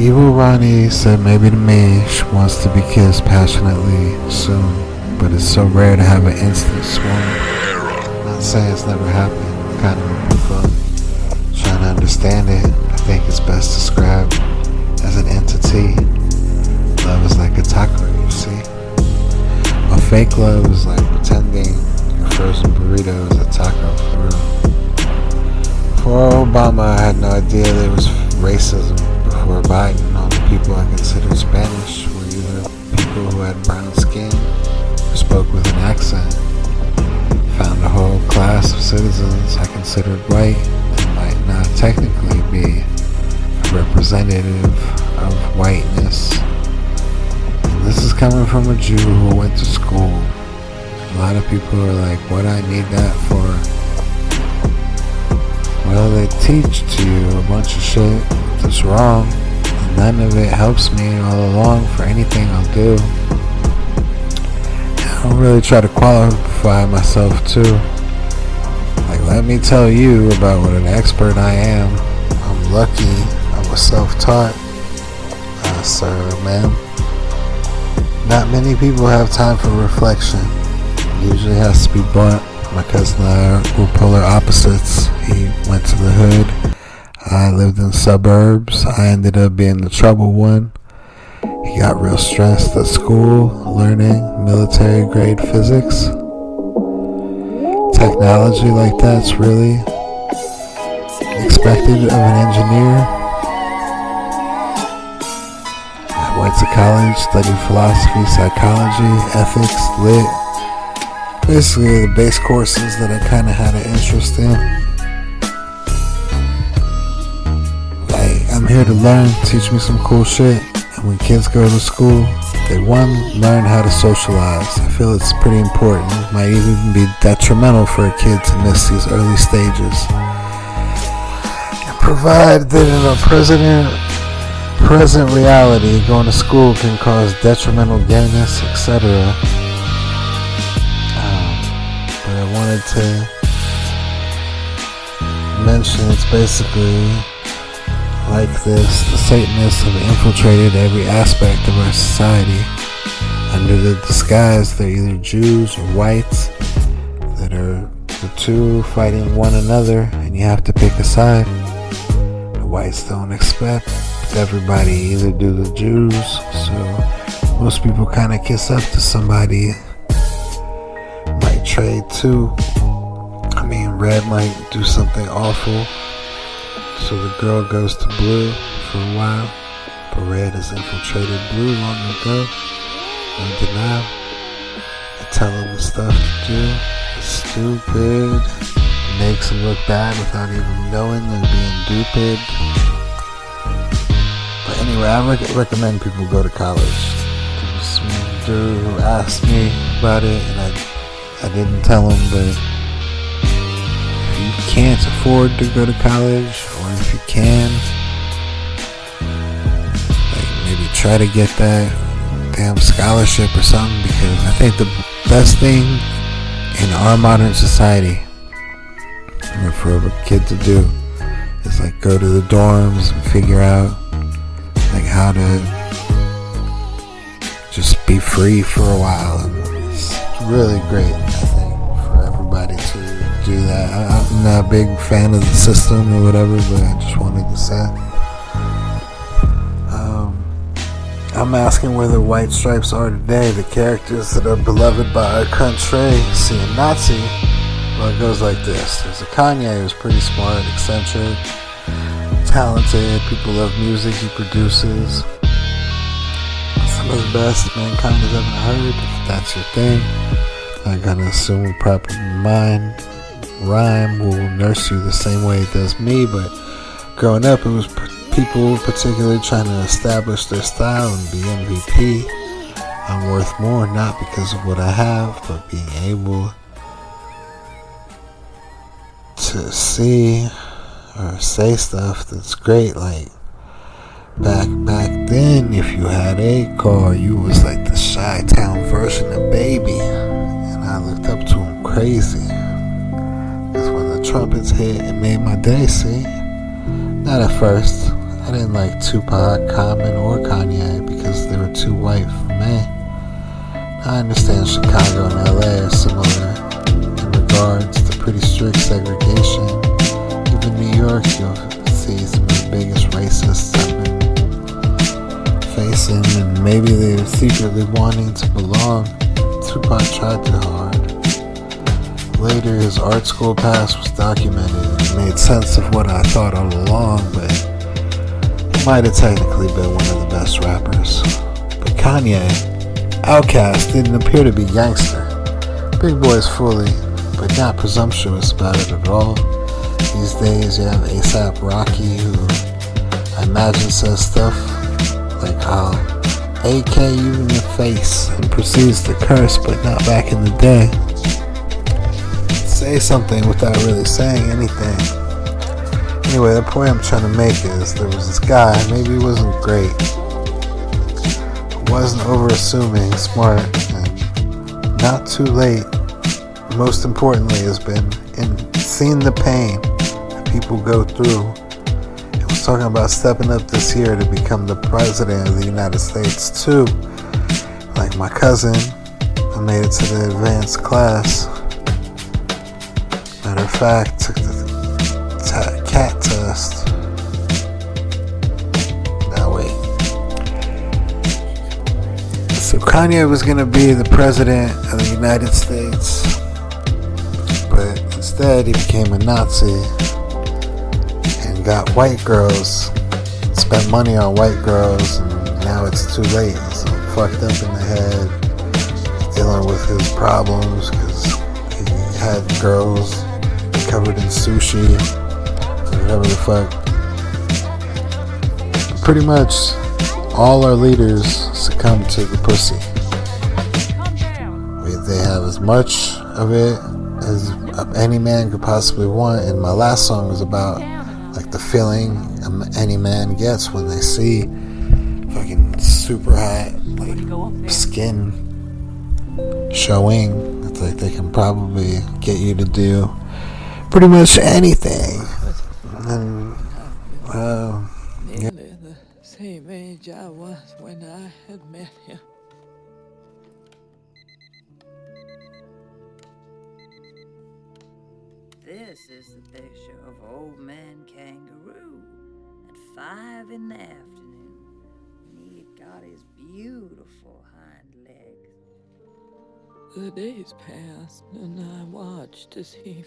Evil Ronnie said maybe to me she wants to be kissed passionately soon, but it's so rare to have an instant swoon. Not saying it's never happened, kind of a book. Trying to understand it, I think it's best described as an entity. Love is like a taco, you see. A fake love is like pretending your frozen burrito is a taco for real. Before Obama, I had no idea there was racism. Before Biden, all the people I considered Spanish were either people who had brown skin or spoke with an accent. Found a whole class of citizens I considered white that might not technically be a representative of whiteness. And this is coming from a Jew who went to school. A lot of people are like, what do I need that for? Well, they teach to you a bunch of shit that's wrong, and none of it helps me all along for anything I'll do. I don't really try to qualify myself too. Like, let me tell you about what an expert I am. I'm lucky I was self-taught, sir, ma'am. Not many people have time for reflection. It usually has to be blunt. My cousin and I were polar opposites. He went to the hood. I lived in suburbs. I ended up being the troubled one. He got real stressed at school, learning military grade physics. Technology like that's really expected of an engineer. I went to college, studied philosophy, psychology, ethics, lit. Basically the base courses that I kind of had an interest in. I'm here to learn, teach me some cool shit. And when kids go to school, they learn how to socialize. I feel it's pretty important. It might even be detrimental for a kid to miss these early stages. And provide that in a present reality, going to school can cause detrimental gayness, etc. But I wanted to mention it's basically like this. The Satanists have infiltrated every aspect of our society. Under the disguise, they're either Jews or whites that are the two fighting one another, and you have to pick a side. The whites don't expect everybody either do the Jews, so most people kind of kiss up to somebody. Might trade too. I mean, red might do something awful, so the girl goes to blue for a while, but red has infiltrated blue long ago. No denial. I tell them the stuff to do. It's stupid. It makes them look bad without even knowing they're being stupid. But anyway, I recommend people go to college. There was some dude who asked me about it, and I didn't tell him, but if you can't afford to go to college, or if you can, like, maybe try to get that damn scholarship or something, because I think the best thing in our modern society for a kid to do is like go to the dorms and figure out like how to just be free for a while. And it's really great, I think, for everybody to do that. I'm not a big fan of the system or whatever, but I just wanted to say. I'm asking where the white stripes are today, the characters that are beloved by our country. See, a Nazi, well, it goes like this. There's a Kanye who's pretty smart, eccentric, talented, people love music he produces. Some of the best mankind has ever heard. If that's your thing, I gotta assume a proper mind rhyme will nurse you the same way it does me, but Growing up, it was people particularly trying to establish their style and be MVP. I'm worth more not because of what I have, but being able to see or say stuff that's great. Like back then, if you had a car, you was like the Chi-Town version of Baby, and I looked up to him crazy. Because when the trumpets hit, it made my day. See, not at first. I didn't like Tupac, Common, or Kanye because they were too white for me. I understand Chicago and LA are similar in regards to pretty strict segregation. Even New York, you'll see some of the biggest racists I've been facing, and maybe they're secretly wanting to belong. Tupac tried too hard. Later, his art school past was documented and made sense of what I thought all along, but he might have technically been one of the best rappers. But Kanye, Outkast, didn't appear to be gangster. Big Boy's fully, but not presumptuous about it at all. These days you have A$AP Rocky, who I imagine says stuff like I'll AK you in the face and proceeds to curse, but not back in the day. Say something without really saying anything. Anyway, the point I'm trying to make is there was this guy, maybe he wasn't great, wasn't over-assuming, smart, and not too late. Most importantly, has been seen the pain that people go through. He was talking about stepping up this year to become the president of the United States too. Like my cousin, I made it to the advanced class. Matter of fact, took the CAT test. So Kanye was going to be the president of the United States, but instead he became a Nazi and got white girls, spent money on white girls, and now it's too late. He's fucked up in the head, dealing with his problems because he had girls covered in sushi, or whatever the fuck. But pretty much all our leaders succumb to the pussy. They have as much of it as any man could possibly want, and my last song was about like the feeling any man gets when they see fucking super hot like skin showing. It's like they can probably get you to do pretty much anything. And nearly the same age I was when I had met him. This is the picture of old man kangaroo at 5 in the afternoon when he got his beautiful hind legs. The days passed and I watched as he